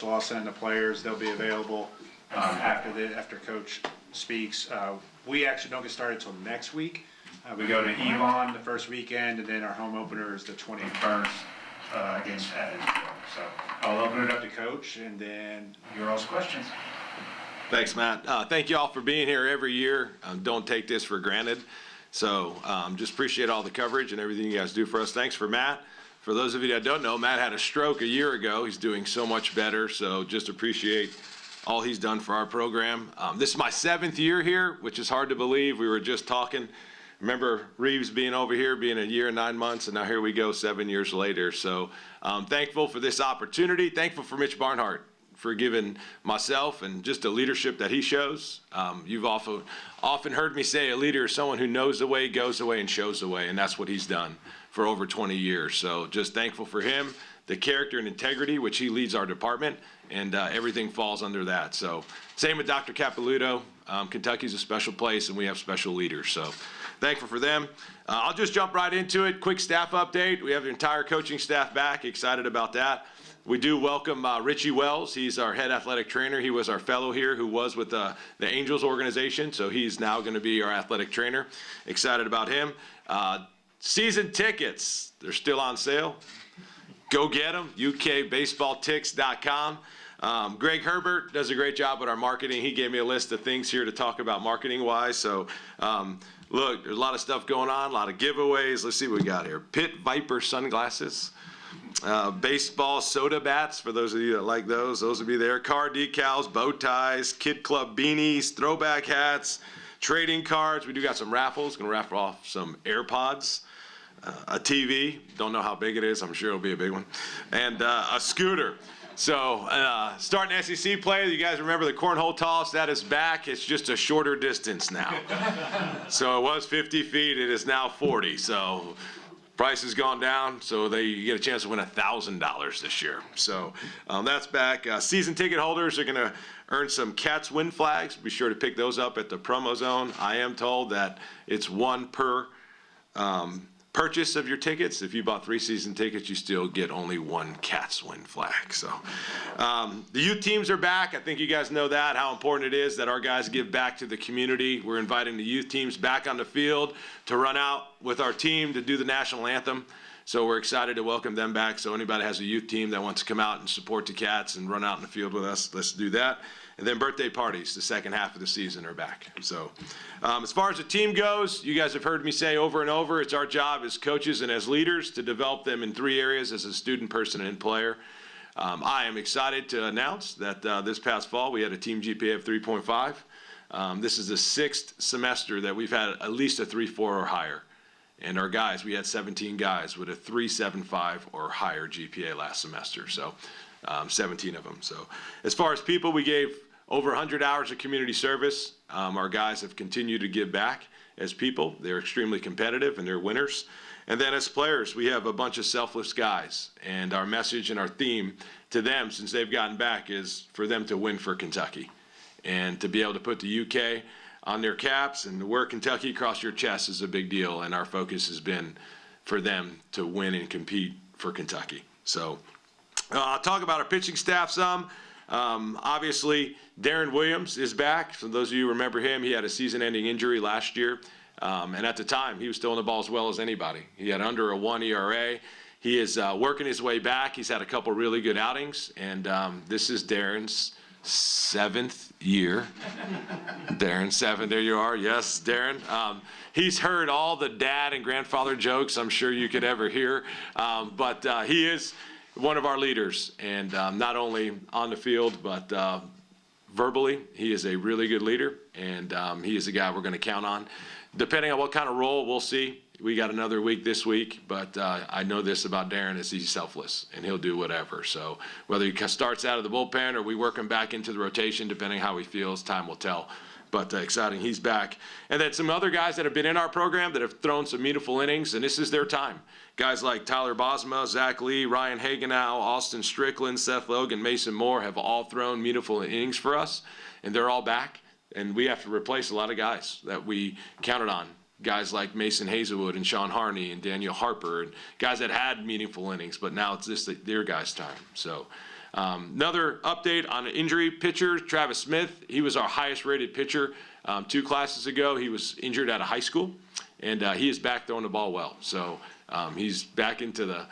So I'll send the players. They'll be available after Coach speaks. We actually don't get started until next week. We go to Elon the first weekend, and then our home opener is the 21st against Evansville. So I'll open it up to Coach, and then your all's questions. Thanks, Matt. Thank you all for being here every year. Don't take this for granted. So just appreciate all the coverage and everything you guys do for us. Thanks for Matt. For those of you that don't know, Matt had a stroke a year ago. He's doing so much better. So just appreciate all he's done for our program. This is my 7th year here, which is hard to believe. We were just talking. Remember Reeves being over here, being a year and 9 months, and now here we go 7 years later. So thankful for this opportunity. Thankful for Mitch Barnhart for giving myself and just the leadership that he shows. You've often heard me say a leader is someone who knows the way, goes the way, and shows the way, and that's what he's done for over 20 years. So just thankful for him, the character and integrity, which he leads our department, and everything falls under that. So same with Dr. Capilouto. Kentucky's a special place, and we have special leaders. So thankful for them. I'll just jump right into it. Quick staff update. We have the entire coaching staff back. Excited about that. We do welcome Richie Wells. He's our head athletic trainer. He was our fellow here who was with the Angels organization, so he's now going to be our athletic trainer. Excited about him. Season tickets, they're still on sale. Go get them, ukbaseballtix.com. Greg Herbert does a great job with our marketing. He gave me a list of things here to talk about marketing-wise. So, look, there's a lot of stuff going on, a lot of giveaways. Let's see what we got here. Pit Viper sunglasses. Baseball soda bats, for those of you that like those will be there. Car decals, bow ties, Kid Club beanies, throwback hats, trading cards. We do got some raffles. Going to raffle off some AirPods, a TV. Don't know how big it is. I'm sure it'll be a big one. And a scooter. So starting SEC play, you guys remember the cornhole toss? That is back. It's just a shorter distance now. So it was 50 feet. It is now 40. So price has gone down, so you get a chance to win $1,000 this year. So that's back. Season ticket holders are going to earn some Cats win flags. Be sure to pick those up at the promo zone. I am told that it's one per purchase of your tickets. If you bought 3 season tickets, you still get only one Cats win flag. So the youth teams are back. I think you guys know that, how important it is that our guys give back to the community. We're inviting the youth teams back on the field to run out with our team to do the national anthem. So we're excited to welcome them back. So anybody has a youth team that wants to come out and support the Cats and run out in the field with us, let's do that. And then birthday parties, the second half of the season, are back. So as far as the team goes, you guys have heard me say over and over, it's our job as coaches and as leaders to develop them in 3 areas: as a student, person, and player. I am excited to announce that this past fall we had a team GPA of 3.5. This is the 6th semester that we've had at least a 3.4 or higher. And our guys, we had 17 guys with a 3.75 or higher GPA last semester. So 17 of them. So as far as people, we gave over 100 hours of community service. Our guys have continued to give back as people. They're extremely competitive and they're winners. And then as players, we have a bunch of selfless guys. And our message and our theme to them, since they've gotten back, is for them to win for Kentucky. And to be able to put the UK on their caps and to wear Kentucky across your chest is a big deal. And our focus has been for them to win and compete for Kentucky. So I'll talk about our pitching staff some. Obviously, Darren Williams is back. So those of you who remember him, he had a season-ending injury last year. And at the time, he was throwing the ball as well as anybody. He had under a 1 ERA. He is working his way back. He's had a couple really good outings. And this is Darren's 7th year. Darren, 7, there you are. Yes, Darren. He's heard all the dad and grandfather jokes I'm sure you could ever hear. But he is one of our leaders, and not only on the field, but verbally, he is a really good leader, and he is a guy we're going to count on. Depending on what kind of role, we'll see. We got another week this week, but I know this about Darren is he's selfless, and he'll do whatever. So whether he starts out of the bullpen or we work him back into the rotation, depending how he feels, time will tell. But exciting, he's back. And then some other guys that have been in our program that have thrown some meaningful innings, and this is their time. Guys like Tyler Bosma, Zach Lee, Ryan Hagenow, Austin Strickland, Seth Logan, Mason Moore have all thrown meaningful innings for us, and they're all back. And we have to replace a lot of guys that we counted on. Guys like Mason Hazelwood and Sean Harney and Daniel Harper, and guys that had meaningful innings, but now it's just their guys' time. So Another update on an injury pitcher, Travis Smith. He was our highest rated pitcher 2 classes ago. He was injured out of high school, and he is back throwing the ball well. So he's back into the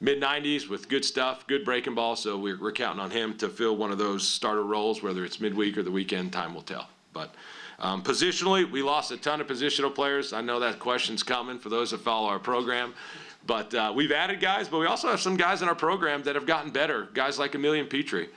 mid-90s with good stuff, good breaking ball. So we're counting on him to fill one of those starter roles, whether it's midweek or the weekend, time will tell. But positionally, we lost a ton of positional players. I know that question's coming for those that follow our program. But we've added guys, but we also have some guys in our program that have gotten better. Guys like Emilian Petrie,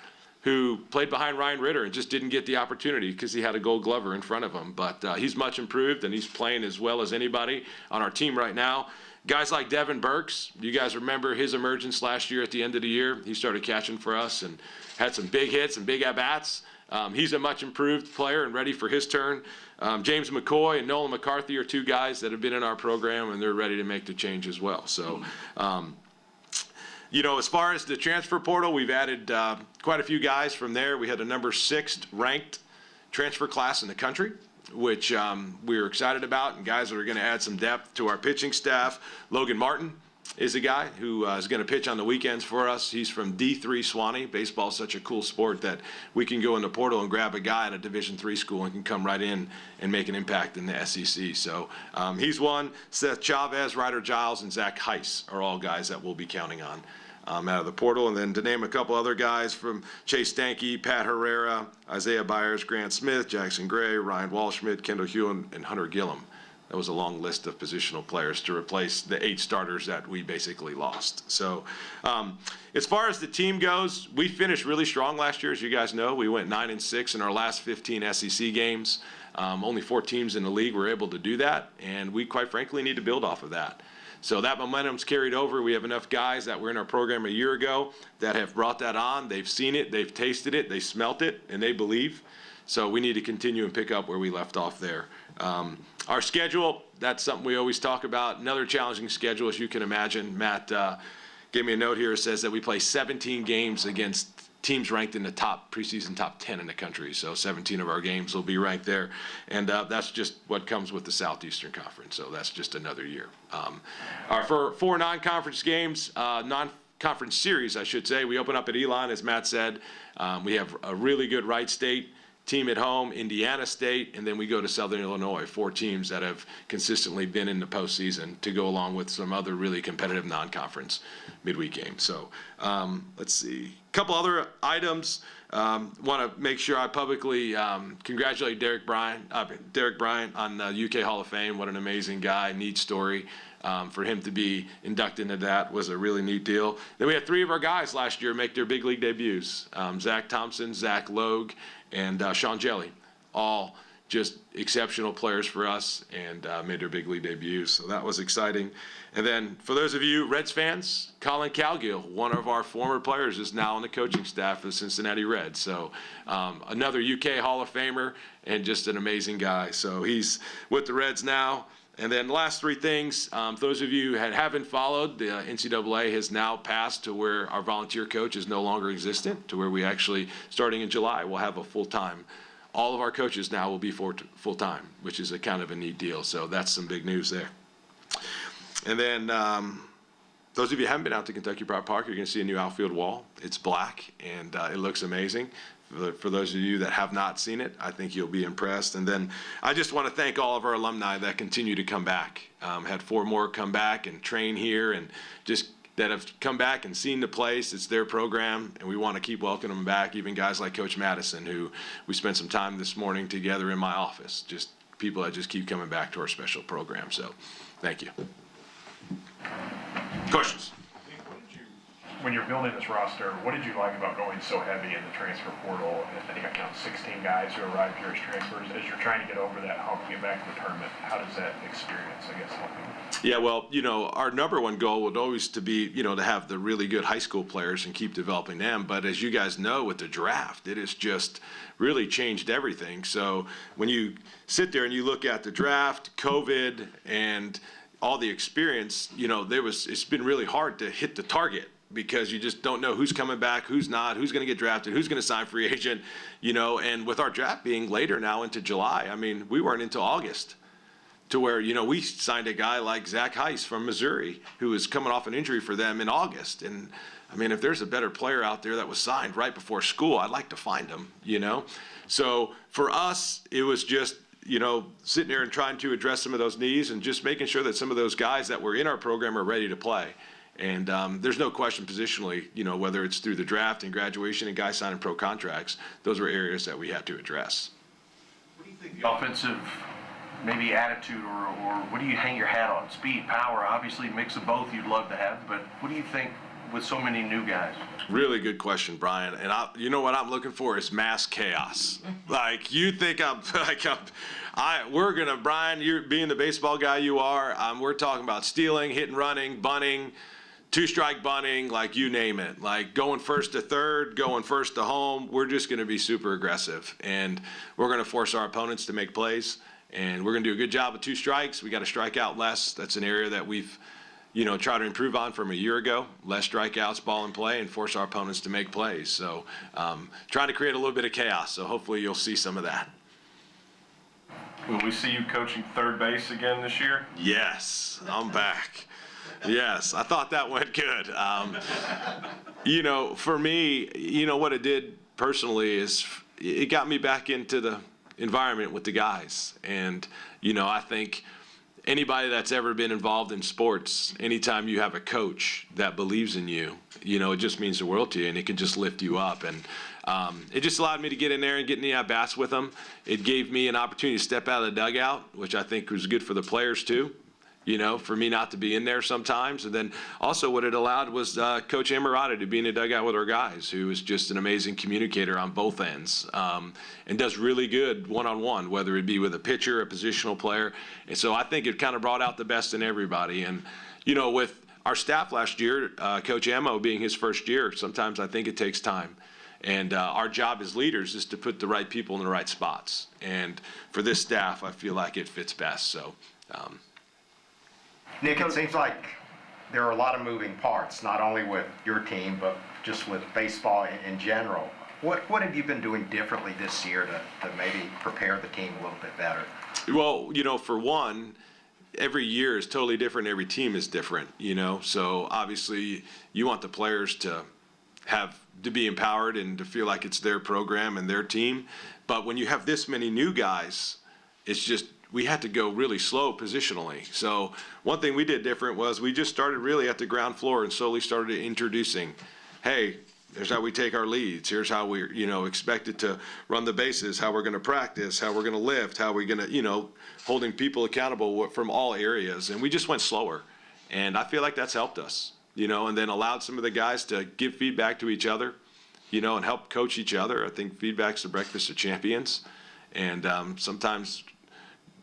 who played behind Ryan Ritter and just didn't get the opportunity because he had a Gold Glover in front of him. But he's much improved, and he's playing as well as anybody on our team right now. Guys like Devin Burks, you guys remember his emergence last year at the end of the year. He started catching for us and had some big hits and big at-bats. He's a much improved player and ready for his turn. James McCoy and Nolan McCarthy are 2 guys that have been in our program, and they're ready to make the change as well. So, as far as the transfer portal, we've added quite a few guys from there. We had a number 6 ranked transfer class in the country, which we were excited about, and guys that are going to add some depth to our pitching staff. Logan Martin is a guy who is going to pitch on the weekends for us. He's from D3 Swanee. Baseball is such a cool sport that we can go in the portal and grab a guy at a Division III school and can come right in and make an impact in the SEC. So he's one. Seth Chavez, Ryder Giles, and Zach Heiss are all guys that we'll be counting on out of the portal. And then to name a couple other guys from Chase Stanke, Pat Herrera, Isaiah Byers, Grant Smith, Jackson Gray, Ryan Walschmidt, Kendall Hewin, and Hunter Gillum. That was a long list of positional players to replace the 8 starters that we basically lost. So as far as the team goes, we finished really strong last year. As you guys know, we went 9-6 in our last 15 SEC games. Only 4 teams in the league were able to do that, and we quite frankly need to build off of that. So that momentum's carried over. We have enough guys that were in our program a year ago that have brought that on. They've seen it, they've tasted it, they smelt it, and they believe. So we need to continue and pick up where we left off there. Our schedule, that's something we always talk about. Another challenging schedule, as you can imagine. Matt gave me a note here. It says that we play 17 games against teams ranked in the preseason top 10 in the country. So 17 of our games will be ranked there. And that's just what comes with the Southeastern Conference. So that's just another year. For 4 non-conference games, non-conference series, I should say, we open up at Elon, as Matt said. We have a really good Wright State team at home, Indiana State, and then we go to Southern Illinois, 4 teams that have consistently been in the postseason to go along with some other really competitive non-conference midweek games. So let's see. A couple other items. Want to make sure I publicly congratulate Derek Bryant on the UK Hall of Fame. What an amazing guy, neat story. For him to be inducted into that was a really neat deal. Then we had 3 of our guys last year make their big league debuts. Zach Thompson, Zach Logue, and Sean Jelly, all just exceptional players for us and made their big league debuts. So that was exciting. And then for those of you Reds fans, Colin Cowgill, one of our former players, is now on the coaching staff of the Cincinnati Reds. So another UK Hall of Famer and just an amazing guy. So he's with the Reds now. And then the last 3 things, those of you that haven't followed, the NCAA has now passed to where our volunteer coach is no longer existent, to where we actually, starting in July, will have a full-time. All of our coaches now will be full-time, which is a kind of a neat deal. So that's some big news there. And then those of you who haven't been out to Kentucky Pride Park, you're going to see a new outfield wall. It's black, and it looks amazing. For those of you that have not seen it, I think you'll be impressed. And then I just want to thank all of our alumni that continue to come back. Had 4 more come back and train here, and just that have come back and seen the place. It's their program, and we want to keep welcoming them back. Even guys like Coach Madison, who we spent some time this morning together in my office. Just people that just keep coming back to our special program. So thank you. Questions? When you're building this roster, what did you like about going so heavy in the transfer portal? I think I count 16 guys who arrived here as transfers. As you're trying to get over that hump, get back to the tournament, how does that experience, I guess, help you? Yeah, well, our number one goal would always to be, to have the really good high school players and keep developing them. But as you guys know, with the draft, it has just really changed everything. So when you sit there and you look at the draft, COVID, and all the experience, it's been really hard to hit the target, because you just don't know who's coming back, who's not, who's going to get drafted, who's going to sign free agent, and with our draft being later now into July, I mean, we weren't until August to where, we signed a guy like Zach Heiss from Missouri, who was coming off an injury for them in August. And I mean, if there's a better player out there that was signed right before school, I'd like to find him, you know? So for us, it was just, you know, sitting there and trying to address some of those needs and just making sure that some of those guys that were in our program are ready to play. And there's no question positionally, you know, whether it's through the draft and graduation and guys signing pro contracts, those were areas that we had to address. What do you think the offensive maybe attitude or what do you hang your hat on? Speed, power, obviously mix of both you'd love to have, but what do you think with so many new guys? Really good question, Brian. And you know what I'm looking for is mass chaos. Like, you think Brian, you're being the baseball guy you are, we're talking about stealing, hit and running, bunting, two-strike bunting, like you name it. Like going first to third, going first to home. We're just going to be super aggressive. And we're going to force our opponents to make plays. And we're going to do a good job with two strikes. We got to strike out less. That's an area that we've, you know, tried to improve on from a year ago. Less strikeouts, ball in play, and force our opponents to make plays. So trying to create a little bit of chaos. So hopefully you'll see some of that. Will we see you coaching third base again this year? Yes, I'm back. Yes, I thought that went good. You know, for me, you know, what it did personally is it got me back into the environment with the guys. And, you know, I think anybody that's ever been involved in sports, anytime you have a coach that believes in you, you know, it just means the world to you, and it can just lift you up. And it just allowed me to get in there and get in the at-bats with them. It gave me an opportunity to step out of the dugout, which I think was good for the players too, you know, for me not to be in there sometimes. And then also what it allowed was Coach Amarada to be in the dugout with our guys, who is just an amazing communicator on both ends and does really good one-on-one, whether it be with a pitcher, a positional player. And so I think it kind of brought out the best in everybody. And, you know, with our staff last year, Coach Ammo being his first year, sometimes I think it takes time. And our job as leaders is to put the right people in the right spots. And for this staff, I feel like it fits best. So. Nick, it seems like there are a lot of moving parts, not only with your team, but just with baseball in general. What have you been doing differently this year to maybe prepare the team a little bit better? Well, you know, for one, every year is totally different. Every team is different, you know. So obviously you want the players to be empowered and to feel like it's their program and their team. But when you have this many new guys, it's just, we had to go really slow positionally. So one thing we did different was we just started really at the ground floor and slowly started introducing, hey, here's how we take our leads. Here's how we're, you know, expected to run the bases, how we're going to practice, how we're going to lift, how we're going to, you know, holding people accountable from all areas. And we just went slower. And I feel like that's helped us, you know, and then allowed some of the guys to give feedback to each other, you know, and help coach each other. I think feedback's the breakfast of champions. And sometimes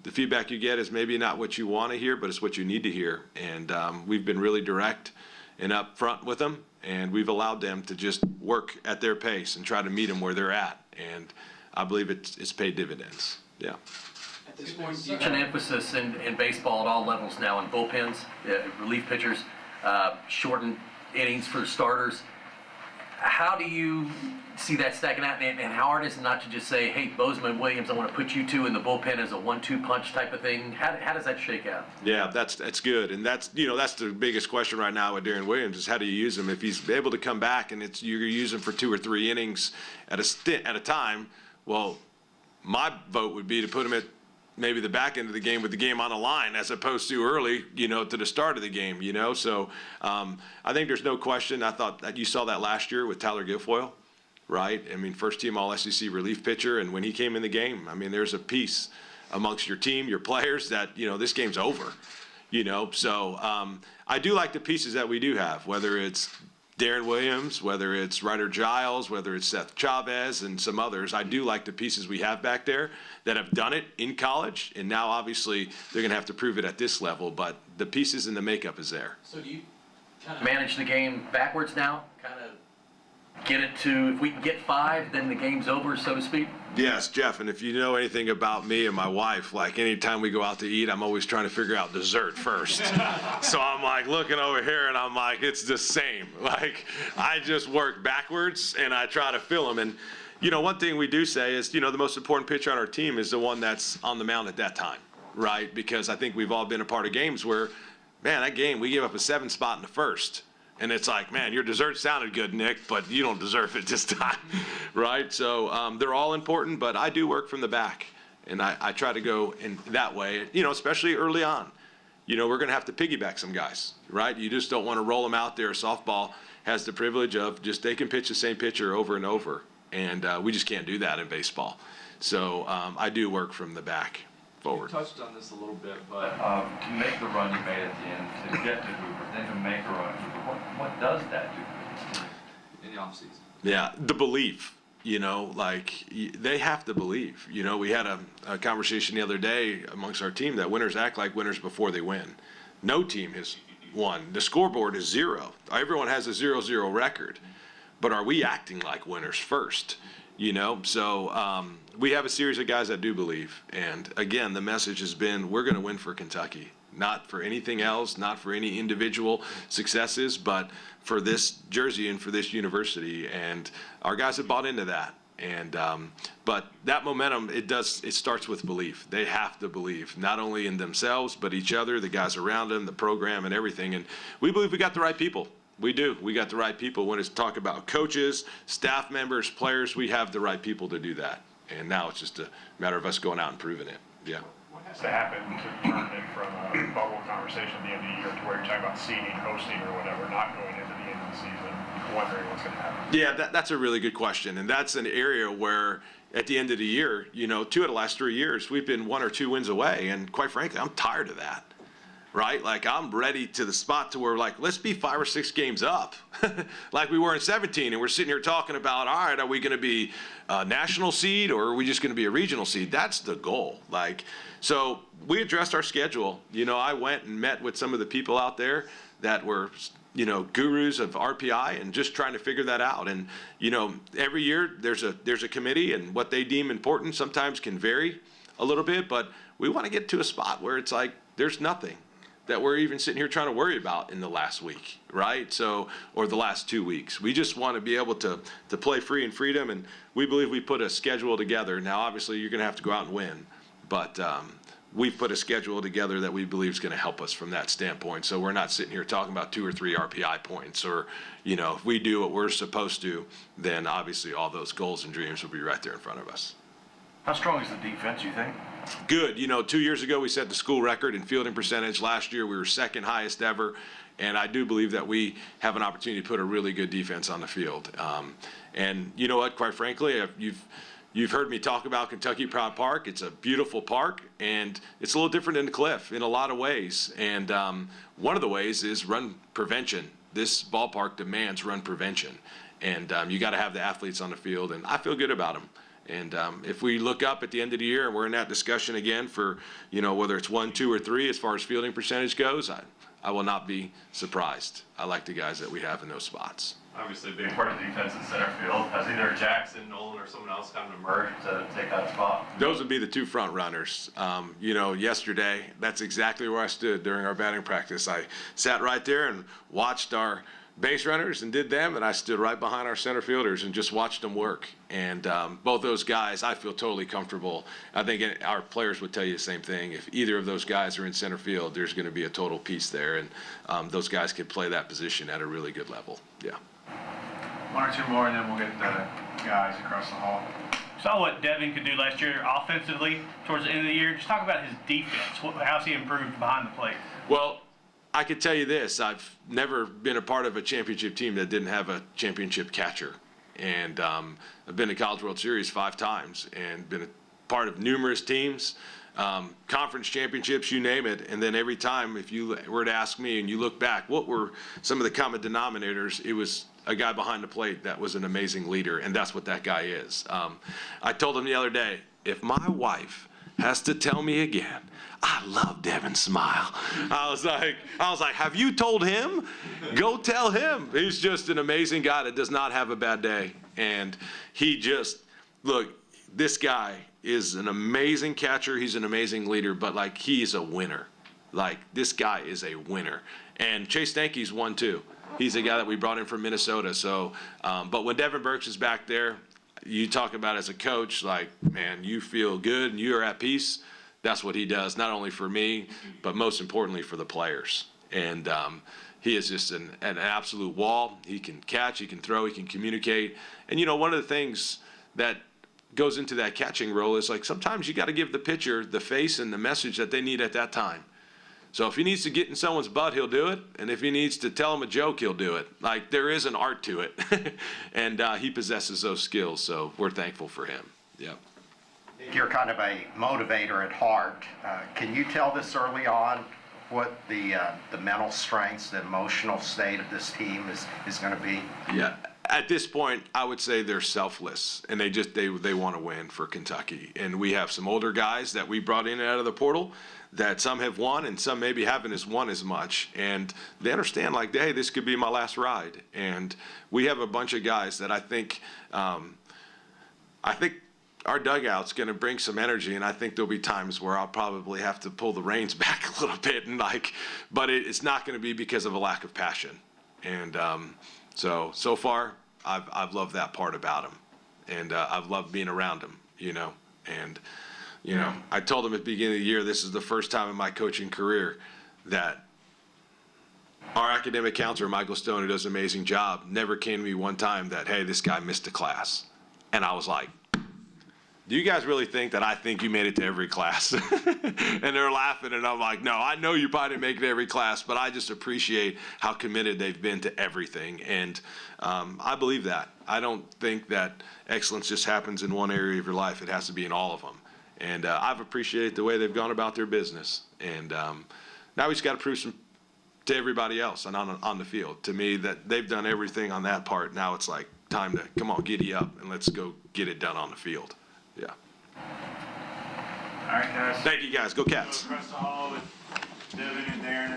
the feedback you get is maybe not what you want to hear, but it's what you need to hear. And we've been really direct and upfront with them, and we've allowed them to just work at their pace and try to meet them where they're at. And I believe it's paid dividends. Yeah. At this point, such an emphasis in baseball at all levels now in bullpens, relief pitchers, shortened innings for starters. How do you see that stacking out, and how hard is it not to just say, hey, Bozeman, Williams, I want to put you two in the bullpen as a 1-2 punch type of thing? How does that shake out? Yeah, that's good, and that's, you know, that's the biggest question right now with Darren Williams is how do you use him? If he's able to come back and you're using him for 2 or 3 innings at a time, well, my vote would be to put him at maybe the back end of the game with the game on the line as opposed to early, you know, to the start of the game, you know. So I think there's no question. I thought that you saw that last year with Tyler Guilfoyle, right? I mean, first team All-SEC relief pitcher, and when he came in the game, I mean, there's a piece amongst your team, your players that, you know, this game's over, you know. So I do like the pieces that we do have, whether it's Darren Williams, whether it's Ryder Giles, whether it's Seth Chavez and some others. I do like the pieces we have back there that have done it in college, and now obviously they're going to have to prove it at this level, but the pieces and the makeup is there. So do you kind of manage the game backwards now? Kind of get it to, if we can get 5, then the game's over, so to speak? Yes, Jeff, and if you know anything about me and my wife, like anytime we go out to eat, I'm always trying to figure out dessert first. So I'm like looking over here and I'm like, it's the same. Like I just work backwards and I try to fill them. And, you know, one thing we do say is, you know, the most important pitcher on our team is the one that's on the mound at that time, right? Because I think we've all been a part of games where, man, that game, we gave up a 7 spot in the first. And it's like, man, your dessert sounded good, Nick, but you don't deserve it this time, right? So they're all important, but I do work from the back. And I try to go in that way, especially early on. We're going to have to piggyback some guys, right? You just don't want to roll them out there. Softball has the privilege of they can pitch the same pitcher over and over. And we just can't do that in baseball. So I do work from the back forward. You touched on this a little bit, but to make the run you made at the end, to get to Hoover, then to make a run at Hoover, what does that do for this team in the offseason? Yeah, the belief, they have to believe. We had a conversation the other day amongst our team that winners act like winners before they win. No team has won. The scoreboard is 0. Everyone has a 0-0 record. But are we acting like winners first? So we have a series of guys that do believe. And again, the message has been, we're going to win for Kentucky. Not for anything else, not for any individual successes, but for this jersey and for this university. And our guys have bought into that. And but that momentum, it starts with belief. They have to believe, not only in themselves, but each other, the guys around them, the program, and everything. And we believe we got the right people. We do. We got the right people. When it's talk about coaches, staff members, players, we have the right people to do that. And now it's just a matter of us going out and proving it. Yeah. What has to happen to turn it from a bubble conversation at the end of the year to where you're talking about seeding, hosting, or whatever, not going into the end of the season, wondering what's going to happen? Yeah, that's a really good question. And that's an area where at the end of the year, 2 of the last 3 years, we've been 1 or 2 wins away. And quite frankly, I'm tired of that. Right? Like, I'm ready to the spot to where, let's be 5 or 6 games up like we were in 17. And we're sitting here talking about, all right, are we going to be a national seed or are we just going to be a regional seed? That's the goal. So we addressed our schedule. I went and met with some of the people out there that were, gurus of RPI and just trying to figure that out. And, every year there's a committee, and what they deem important sometimes can vary a little bit, but we want to get to a spot where it's like there's nothing that we're even sitting here trying to worry about in the last week, right? So, or the last 2 weeks. We just want to be able to play free and freedom, and we believe we put a schedule together. Now, obviously, you're going to have to go out and win, but we've put a schedule together that we believe is going to help us from that standpoint. So we're not sitting here talking about 2 or 3 RPI points, or, if we do what we're supposed to, then obviously all those goals and dreams will be right there in front of us. How strong is the defense, you think? Good. 2 years ago, we set the school record in fielding percentage. Last year, we were 2nd highest ever. And I do believe that we have an opportunity to put a really good defense on the field. And you know what, quite frankly, you've heard me talk about Kentucky Proud Park. It's a beautiful park, and it's a little different than the Cliff in a lot of ways. And one of the ways is run prevention. This ballpark demands run prevention. And you got to have the athletes on the field, and I feel good about them. And if we look up at the end of the year and we're in that discussion again for, whether it's 1, 2, or 3 as far as fielding percentage goes, I will not be surprised. I like the guys that we have in those spots. Obviously, a big part of the defense in center field. Has either Jackson, Nolan, or someone else kind of emerged to take that spot? Those would be the 2 front runners. Yesterday, that's exactly where I stood during our batting practice. I sat right there and watched our base runners and did them, and I stood right behind our center fielders and just watched them work. And both those guys, I feel totally comfortable. I think our players would tell you the same thing. If either of those guys are in center field, there's going to be a total piece there, and those guys can play that position at a really good level. Yeah. 1 or 2 more, and then we'll get the guys across the hall. Saw what Devin could do last year offensively towards the end of the year. Just talk about his defense. How's he improved behind the plate? Well, I could tell you this. I've never been a part of a championship team that didn't have a championship catcher. And I've been to College World Series 5 times and been a part of numerous teams, conference championships, you name it. And then every time, if you were to ask me and you look back, what were some of the common denominators? It was a guy behind the plate that was an amazing leader, and that's what that guy is. I told him the other day, if my wife has to tell me again, I love Devin's smile. I was like, have you told him? Go tell him. He's just an amazing guy that does not have a bad day. And this guy is an amazing catcher. He's an amazing leader, but he's a winner. This guy is a winner. And Chase Stanky's one too. He's a guy that we brought in from Minnesota. So, but when Devin Burks is back there, you talk about as a coach, man, you feel good and you are at peace. That's what he does, not only for me, but most importantly for the players. And, he is just an absolute wall. He can catch, he can throw, he can communicate. And, one of the things that goes into that catching role is like sometimes you got to give the pitcher the face and the message that they need at that time. So if he needs to get in someone's butt, he'll do it. And if he needs to tell them a joke, he'll do it. Like there is an art to it. And he possesses those skills. So we're thankful for him. Yep. You're kind of a motivator at heart. Can you tell this early on what the mental strengths, the emotional state of this team is going to be? Yeah. At this point, I would say they're selfless, and they want to win for Kentucky. And we have some older guys that we brought in out of the portal that some have won and some maybe haven't won as much. And they understand like, hey, this could be my last ride. And we have a bunch of guys that I think our dugout's going to bring some energy, and I think there'll be times where I'll probably have to pull the reins back a little bit, and but it's not going to be because of a lack of passion. And so far, I've loved that part about him, and I've loved being around him, And I told him at the beginning of the year, this is the first time in my coaching career that our academic counselor, Michael Stone, who does an amazing job, never came to me one time that, hey, this guy missed a class, and I was like, do you guys really think that I think you made it to every class? And they're laughing, and I'm like, no, I know you probably didn't make it to every class, but I just appreciate how committed they've been to everything. And I believe that. I don't think that excellence just happens in one area of your life. It has to be in all of them. And I've appreciated the way they've gone about their business. And now we just got to prove to everybody else and on the field. To me, that they've done everything on that part. Now it's like time to, come on, giddy up, and let's go get it done on the field. Yeah. All right, guys. Thank you, guys. Go Cats. Across the hall with Devin and Darren.